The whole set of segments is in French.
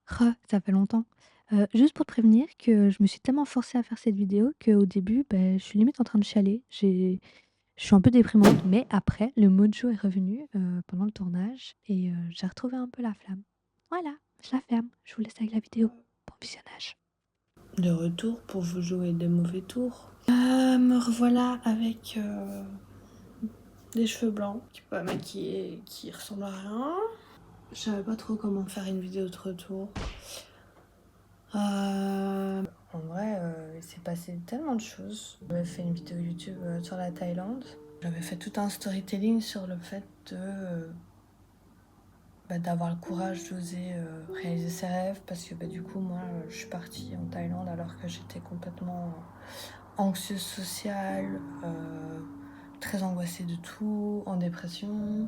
Ça fait longtemps. Juste pour te prévenir que je me suis tellement forcée à faire cette vidéo qu'au début, je suis limite en train de chialer. Je suis un peu déprimante, mais après le mojo est revenu, pendant le tournage et j'ai retrouvé un peu la flamme. Voilà, je la ferme. Je vous laisse avec la vidéo. Bon visionnage. De retour pour vous jouer des mauvais tours. Me revoilà avec des cheveux blancs, qui pas maquillés, qui ressemblent à rien. Je savais pas trop comment faire une vidéo de retour. En vrai, il s'est passé tellement de choses. J'avais fait une vidéo YouTube sur la Thaïlande. J'avais fait tout un storytelling sur le fait d'avoir le courage d'oser réaliser ses rêves parce que du coup moi je suis partie en Thaïlande alors que j'étais complètement anxieuse sociale, très angoissée de tout, en dépression.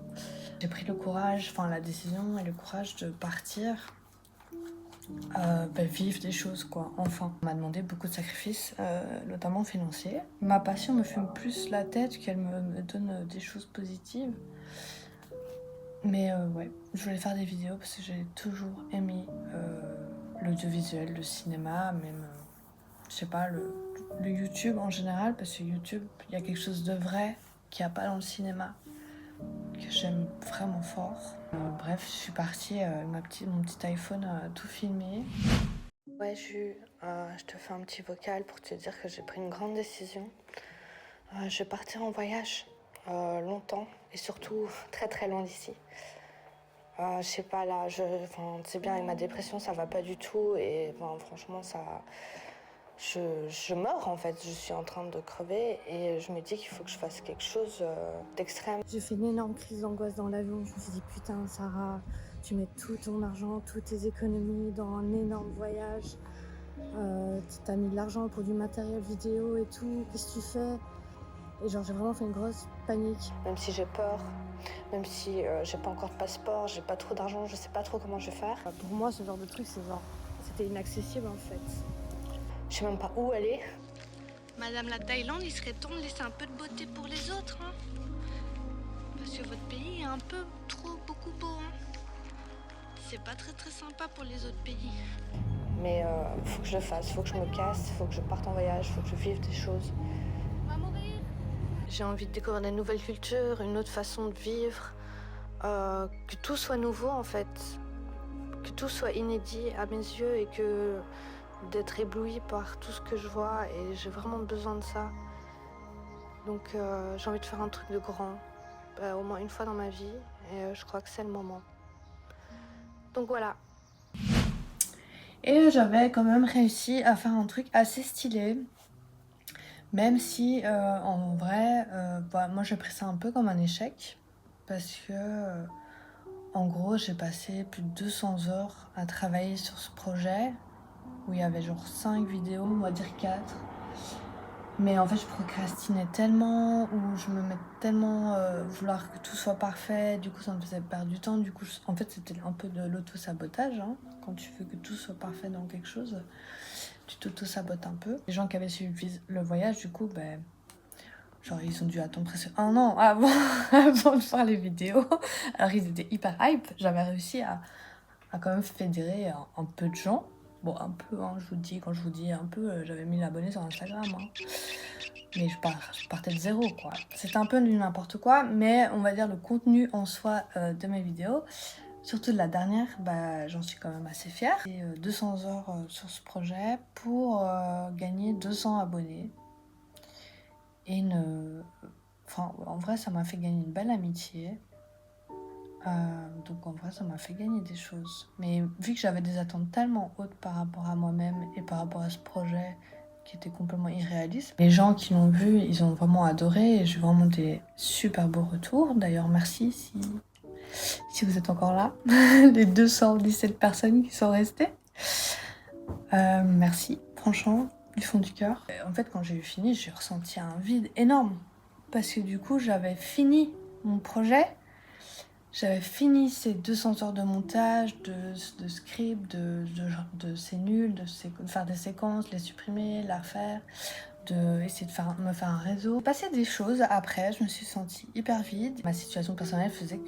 J'ai pris le courage, enfin la décision et le courage de partir, vivre des choses quoi, enfin. On m'a demandé beaucoup de sacrifices, notamment financiers. Ma passion me fume plus la tête qu'elle me donne des choses positives. Mais ouais, je voulais faire des vidéos parce que j'ai toujours aimé l'audiovisuel, le cinéma, même, je sais pas, le YouTube en général, parce que YouTube, il y a quelque chose de vrai qu'il n'y a pas dans le cinéma, que j'aime vraiment fort. Bref, je suis partie avec mon petit iPhone tout filmé. Ouais, je te fais un petit vocal pour te dire que j'ai pris une grande décision. Je vais partir en voyage longtemps et surtout très très loin d'ici. Je sais pas là, c'est bien avec ma dépression ça va pas du tout et franchement je meurs en fait, je suis en train de crever et je me dis qu'il faut que je fasse quelque chose d'extrême. J'ai fait une énorme crise d'angoisse dans l'avion, je me suis dit putain Sarah, tu mets tout ton argent, toutes tes économies dans un énorme voyage, t'as mis de l'argent pour du matériel vidéo et tout, qu'est-ce que tu fais? Et genre j'ai vraiment fait une grosse panique. Même si j'ai peur, même si j'ai pas encore de passeport, j'ai pas trop d'argent, je sais pas trop comment je vais faire. Pour moi ce genre de truc c'était inaccessible en fait. Je sais même pas où aller. Madame la Thaïlande, il serait temps de laisser un peu de beauté pour les autres, hein. Parce que votre pays est un peu trop beaucoup beau, hein. C'est pas très très sympa pour les autres pays. Mais faut que je le fasse, faut que je me casse, faut que je parte en voyage, faut que je vive des choses. On va mourir. J'ai envie de découvrir des nouvelles cultures, une autre façon de vivre, que tout soit nouveau en fait, que tout soit inédit à mes yeux et que d'être éblouie par tout ce que je vois et j'ai vraiment besoin de ça. Donc j'ai envie de faire un truc de grand, au moins une fois dans ma vie et je crois que c'est le moment. Donc voilà. Et j'avais quand même réussi à faire un truc assez stylé. Même si en vrai, moi j'ai pris ça un peu comme un échec. Parce que en gros j'ai passé plus de 200 heures à travailler sur ce projet. Où il y avait genre 5 vidéos, on va dire 4. Mais en fait je procrastinais tellement, ou je me mettais tellement vouloir que tout soit parfait, du coup ça me faisait perdre du temps, du coup en fait c'était un peu de l'auto-sabotage, hein. Quand tu veux que tout soit parfait dans quelque chose, tu t'auto-sabotes un peu. Les gens qui avaient suivi le voyage, du coup, genre ils ont dû attendre presque un an avant, avant de faire les vidéos. Alors ils étaient hyper hype, j'avais réussi à quand même fédérer un peu de gens. Bon, un peu, hein, je vous dis, quand je vous dis un peu, j'avais 1000 abonnés sur Instagram, hein. Mais je partais de zéro, quoi. C'était un peu du n'importe quoi, mais on va dire le contenu en soi de mes vidéos, surtout de la dernière, j'en suis quand même assez fière. J'ai 200 heures sur ce projet pour gagner 200 abonnés. Et enfin, en vrai, ça m'a fait gagner une belle amitié. Donc en vrai ça m'a fait gagner des choses, mais vu que j'avais des attentes tellement hautes par rapport à moi-même et par rapport à ce projet qui était complètement irréaliste, les gens qui l'ont vu ils ont vraiment adoré et j'ai vraiment des super beaux retours. D'ailleurs merci si vous êtes encore là, les 217 personnes qui sont restées, merci franchement du fond du cœur. En fait quand j'ai eu fini j'ai ressenti un vide énorme parce que du coup j'avais fini mon projet. J'avais fini ces 200 heures de montage, de script, de c'est nul, de faire des séquences, les supprimer, la refaire, essayer de me faire un réseau. Passer des choses après, je me suis sentie hyper vide. Ma situation personnelle faisait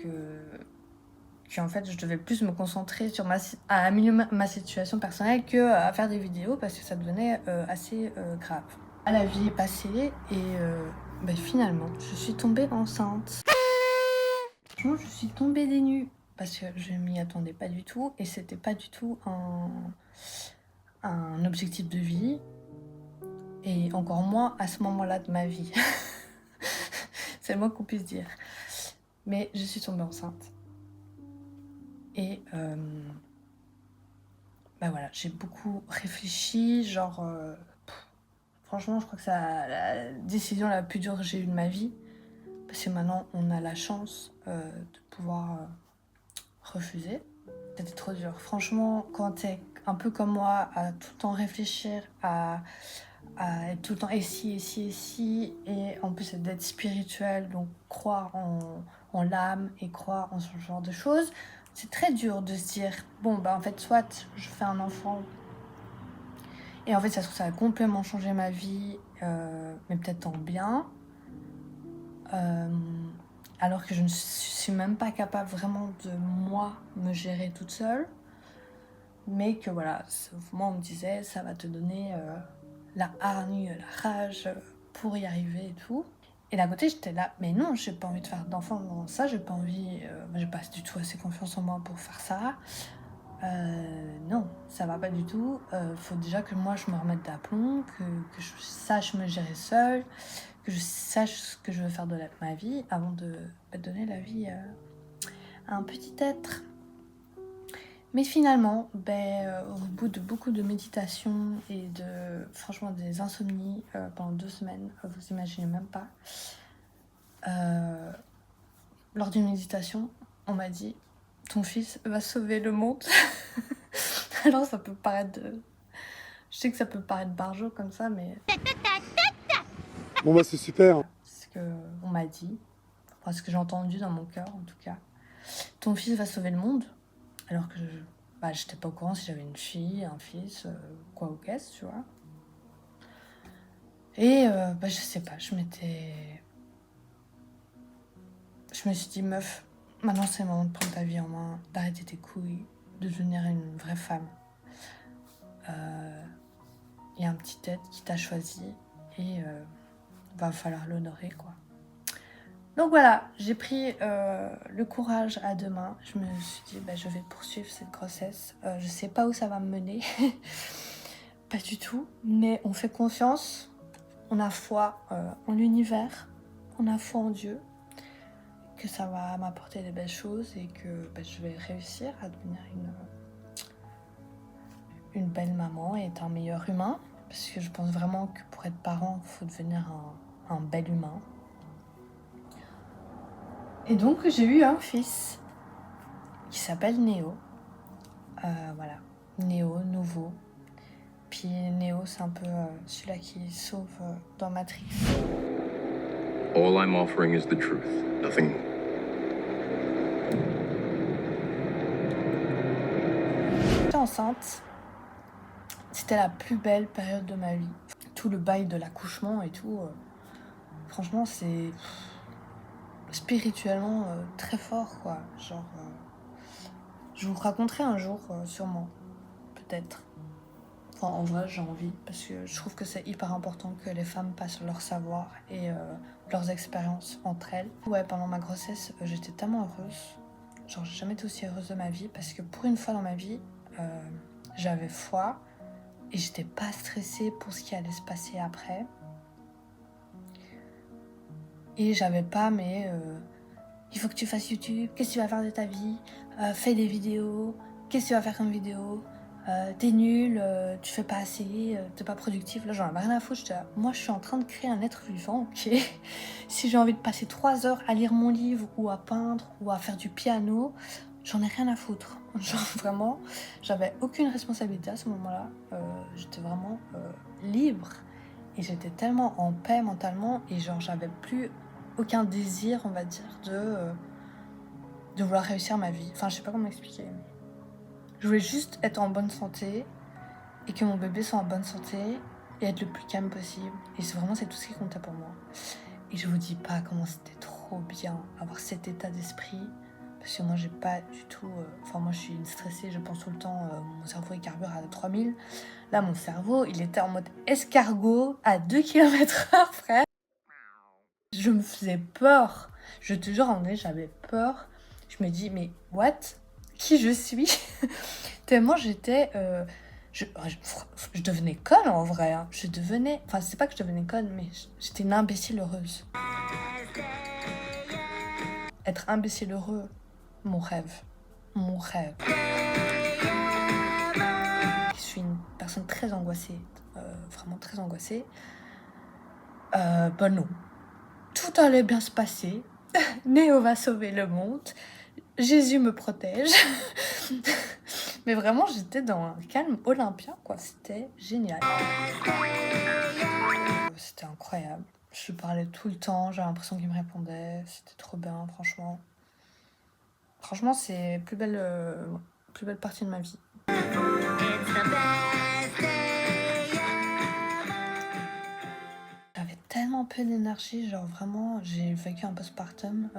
qu'en fait je devais plus me concentrer sur à améliorer ma situation personnelle que à faire des vidéos parce que ça devenait assez grave. La vie est passée et finalement je suis tombée enceinte. Franchement, je suis tombée des nues parce que je m'y attendais pas du tout et c'était pas du tout un objectif de vie et encore moins à ce moment-là de ma vie. C'est le moins qu'on puisse dire. Mais je suis tombée enceinte. Et voilà, j'ai beaucoup réfléchi, franchement, je crois que c'est la décision la plus dure que j'ai eue de ma vie. Parce que maintenant, on a la chance de pouvoir refuser. C'était trop dur. Franchement, quand t'es un peu comme moi, à tout le temps réfléchir, à être tout le temps ici, et en plus d'être spirituel, donc croire en l'âme et croire en ce genre de choses, c'est très dur de se dire, bon, en fait, soit je fais un enfant, et en fait, ça se trouve, ça va complètement changer ma vie, mais peut-être en bien, alors que je ne suis même pas capable vraiment de, moi, me gérer toute seule, mais que voilà, moi, on me disait, ça va te donner la hargne, la rage pour y arriver et tout. Et d'un côté, j'étais là, mais non, j'ai pas envie de faire d'enfant dans ça, j'ai pas envie, j'ai pas du tout assez confiance en moi pour faire ça. Non, ça va pas du tout. Faut déjà que moi je me remette d'aplomb, que je sache me gérer seule, que je sache ce que je veux faire de ma vie avant de donner la vie à un petit être. Mais finalement, au bout de beaucoup de méditation et franchement des insomnies pendant 2 semaines, vous imaginez même pas, lors d'une méditation, on m'a dit « Ton fils va sauver le monde ». Alors ça peut paraître... Je sais que ça peut paraître barjot comme ça, mais... Bon c'est super. C'est ce qu'on m'a dit, enfin ce que j'ai entendu dans mon cœur en tout cas. Ton fils va sauver le monde, alors que j'étais pas au courant si j'avais une fille, un fils, quoi ou qu'est-ce, tu vois. Et je sais pas, je me suis dit, meuf, maintenant c'est le moment de prendre ta vie en main, d'arrêter tes couilles, de devenir une vraie femme. Il y a un petit être qui t'a choisi et va falloir l'honorer, quoi. Donc voilà, j'ai pris le courage à 2 mains. Je me suis dit, je vais poursuivre cette grossesse. Je sais pas où ça va me mener, pas du tout, mais on fait confiance, on a foi en l'univers, on a foi en Dieu, que ça va m'apporter des belles choses et que je vais réussir à devenir une belle maman et être un meilleur humain. Parce que je pense vraiment que pour être parent, il faut devenir un bel humain. Et donc j'ai eu un fils qui s'appelle Néo. Voilà, Néo, nouveau. Puis Néo, c'est un peu celui-là qui sauve dans Matrix. All I'm offering is the truth, nothing more. J'étais enceinte. C'était la plus belle période de ma vie. Tout le bail de l'accouchement et tout, franchement, c'est spirituellement très fort, quoi. Je vous raconterai un jour, sûrement, peut-être. Enfin, en vrai, j'ai envie, parce que je trouve que c'est hyper important que les femmes passent leur savoir et leurs expériences entre elles. Ouais, pendant ma grossesse, j'étais tellement heureuse. J'ai jamais été aussi heureuse de ma vie, parce que pour une fois dans ma vie, j'avais foi et j'étais pas stressée pour ce qui allait se passer après. Et j'avais pas, il faut que tu fasses YouTube, qu'est-ce que tu vas faire de ta vie, fais des vidéos, qu'est-ce que tu vas faire comme vidéo, t'es nul, tu fais pas assez, t'es pas productif. Là, j'en avais rien à foutre. Moi, je suis en train de créer un être vivant, ok. Si j'ai envie de passer 3 heures à lire mon livre ou à peindre ou à faire du piano, j'en ai rien à foutre. Vraiment, j'avais aucune responsabilité à ce moment-là. J'étais vraiment libre et j'étais tellement en paix mentalement et j'avais plus aucun désir, on va dire, de vouloir réussir ma vie. Enfin, je sais pas comment expliquer. Je voulais juste être en bonne santé et que mon bébé soit en bonne santé et être le plus calme possible. Et c'est tout ce qui comptait pour moi. Et je vous dis pas comment c'était trop bien avoir cet état d'esprit Parce que moi j'ai pas du tout... Enfin moi je suis une stressée, je pense tout le temps, mon cerveau il carbure à 3000. Là mon cerveau il était en mode escargot à 2 km/h frère. Je me faisais peur. Je te jure en vrai j'avais peur. Je me dis mais what? Qui je suis? Tellement j'étais... je devenais conne en vrai. Hein. Je devenais... Enfin c'est pas que je devenais conne mais j'étais une imbécile heureuse. Être imbécile heureux, mon rêve. Mon rêve. Je suis une personne très angoissée. Vraiment très angoissée. Non. Tout allait bien se passer. Néo va sauver le monde. Jésus me protège. Mais vraiment, j'étais dans un calme olympien, quoi. C'était génial. C'était incroyable. Je parlais tout le temps, j'avais l'impression qu'il me répondait. C'était trop bien, franchement. Franchement, c'est plus belle partie de ma vie. J'avais tellement peu d'énergie, genre vraiment, j'ai vécu un postpartum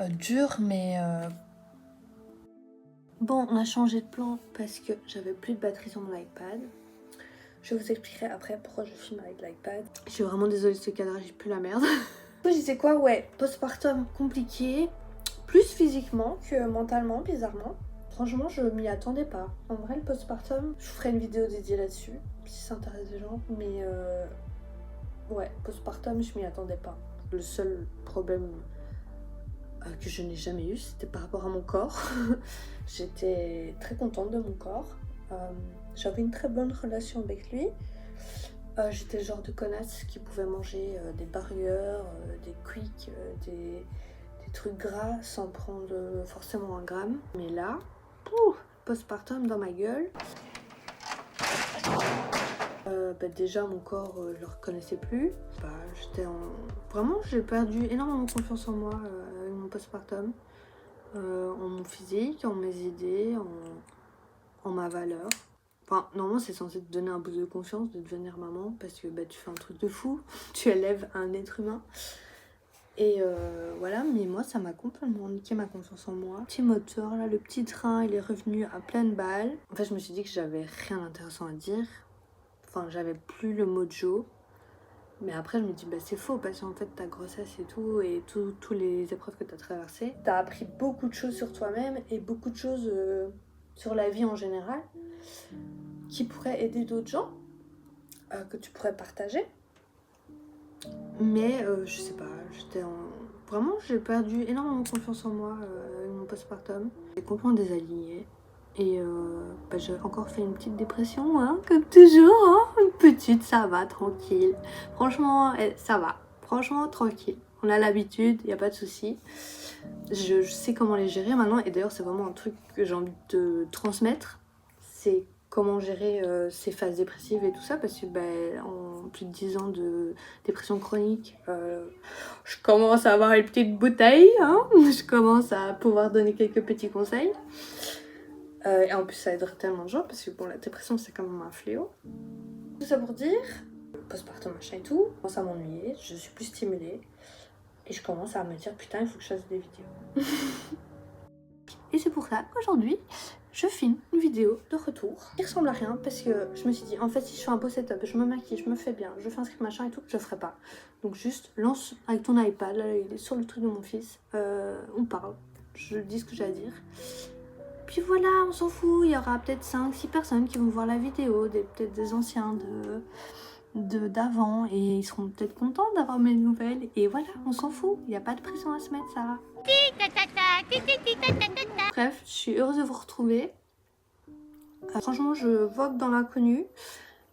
dur, mais... Bon, on a changé de plan parce que j'avais plus de batterie sur mon iPad. Je vous expliquerai après pourquoi je filme avec l'iPad. Je suis vraiment désolée de ce cadre, j'ai plus la merde. Je disais quoi? Ouais, postpartum compliqué, plus physiquement que mentalement, bizarrement. Franchement, je m'y attendais pas. En vrai, le postpartum, je ferai une vidéo dédiée là-dessus, si ça intéresse des gens. Mais ouais, postpartum, je m'y attendais pas. Le seul problème que je n'ai jamais eu, c'était par rapport à mon corps. J'étais très contente de mon corps. J'avais une très bonne relation avec lui. J'étais le genre de connasse qui pouvait manger des burgers, des quicks, des trucs gras sans prendre forcément 1 gramme. Mais là, postpartum dans ma gueule. Déjà mon corps je le reconnaissais plus. Vraiment j'ai perdu énormément confiance en moi avec mon postpartum. En mon physique, en mes idées, en ma valeur. Enfin, normalement, c'est censé te donner un boost de confiance de devenir maman parce que tu fais un truc de fou, tu élèves un être humain. Et voilà, mais moi, ça m'a complètement niqué ma confiance en moi. Petit moteur, là, le petit train, il est revenu à pleine balle. En fait, je me suis dit que j'avais rien d'intéressant à dire. Enfin, j'avais plus le mojo. Mais après, je me dis, c'est faux parce qu'en fait, ta grossesse et tout, et tous les épreuves que tu as traversées, tu as appris beaucoup de choses sur toi-même et beaucoup de choses sur la vie en général qui pourraient aider d'autres gens, que tu pourrais partager. Mais je sais pas, vraiment, j'ai perdu énormément confiance en moi avec mon postpartum. J'ai complètement désaligné. Et j'ai encore fait une petite dépression, hein, comme toujours, hein. Une petite, ça va, tranquille. Franchement, ça va. Franchement, tranquille. On a l'habitude, il n'y a pas de souci. Je sais comment les gérer maintenant. Et d'ailleurs, c'est vraiment un truc que j'ai envie de transmettre. C'est comment gérer ces phases dépressives et tout ça. Parce que en plus de 10 ans de dépression chronique, je commence à avoir une petite bouteille, hein. Je commence à pouvoir donner quelques petits conseils. Et en plus ça aiderait tellement de gens parce que la dépression c'est quand même un fléau. Tout ça pour dire, postpartum machin et tout, je commence à m'ennuyer, je suis plus stimulée et je commence à me dire putain il faut que je fasse des vidéos. Et c'est pour ça qu'aujourd'hui je filme une vidéo de retour qui ressemble à rien parce que je me suis dit en fait si je fais un beau setup, je me maquille, je me fais bien, je fais un script machin et tout, je le ferai pas. Donc juste lance avec ton iPad, là il est sur le truc de mon fils, on parle, je dis ce que j'ai à dire. Puis voilà, on s'en fout, il y aura peut-être 5-6 personnes qui vont voir la vidéo, peut-être des anciens d'avant, et ils seront peut-être contents d'avoir mes nouvelles. Et voilà, on s'en fout, il n'y a pas de pression à se mettre, ça. Bref, je suis heureuse de vous retrouver. Franchement, je vogue dans l'inconnu,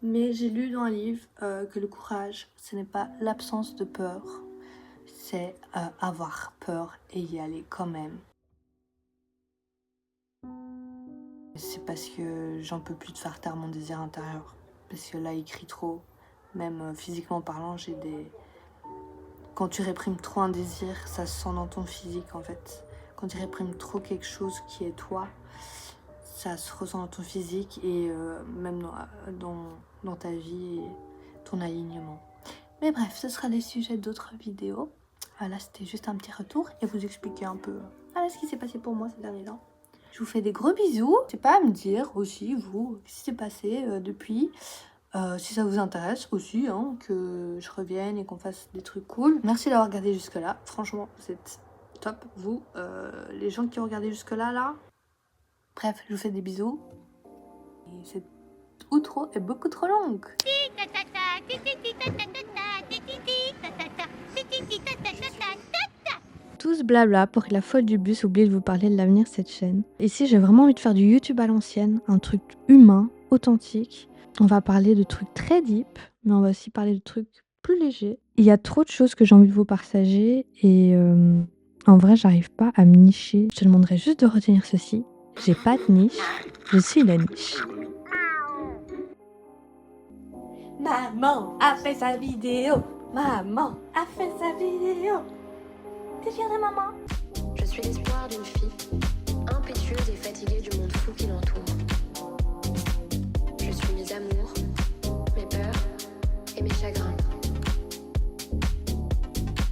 mais j'ai lu dans un livre que le courage, ce n'est pas l'absence de peur, c'est avoir peur et y aller quand même. C'est parce que j'en peux plus de faire taire mon désir intérieur. Parce que là, il crie trop. Même physiquement parlant, j'ai des... Quand tu réprimes trop un désir, ça se sent dans ton physique en fait. Quand tu réprimes trop quelque chose qui est toi, ça se ressent dans ton physique et même dans ta vie et ton alignement. Mais bref, ce sera des sujets d'autres vidéos. Là, c'était juste un petit retour et vous expliquer un peu ce qui s'est passé pour moi ces derniers temps. Je vous fais des gros bisous. N'hésitez pas à me dire aussi, vous, ce qui s'est passé depuis. Si ça vous intéresse aussi, hein, que je revienne et qu'on fasse des trucs cool. Merci d'avoir regardé jusque-là. Franchement, vous êtes top, vous. Les gens qui ont regardé jusque-là, là. Bref, je vous fais des bisous. Et cette outro est beaucoup trop longue. Tout ce blabla pour que la folle du bus oublie de vous parler de l'avenir de cette chaîne. Ici, j'ai vraiment envie de faire du YouTube à l'ancienne, un truc humain, authentique. On va parler de trucs très deep, mais on va aussi parler de trucs plus légers. Il y a trop de choses que j'ai envie de vous partager et en vrai, j'arrive pas à me nicher. Je te demanderais juste de retenir ceci. J'ai pas de niche, je suis la niche. Maman a fait sa vidéo. Maman a fait sa vidéo. T'es fière de maman? Je suis l'espoir d'une fille, impétueuse et fatiguée du monde fou qui l'entoure. Je suis mes amours, mes peurs et mes chagrins.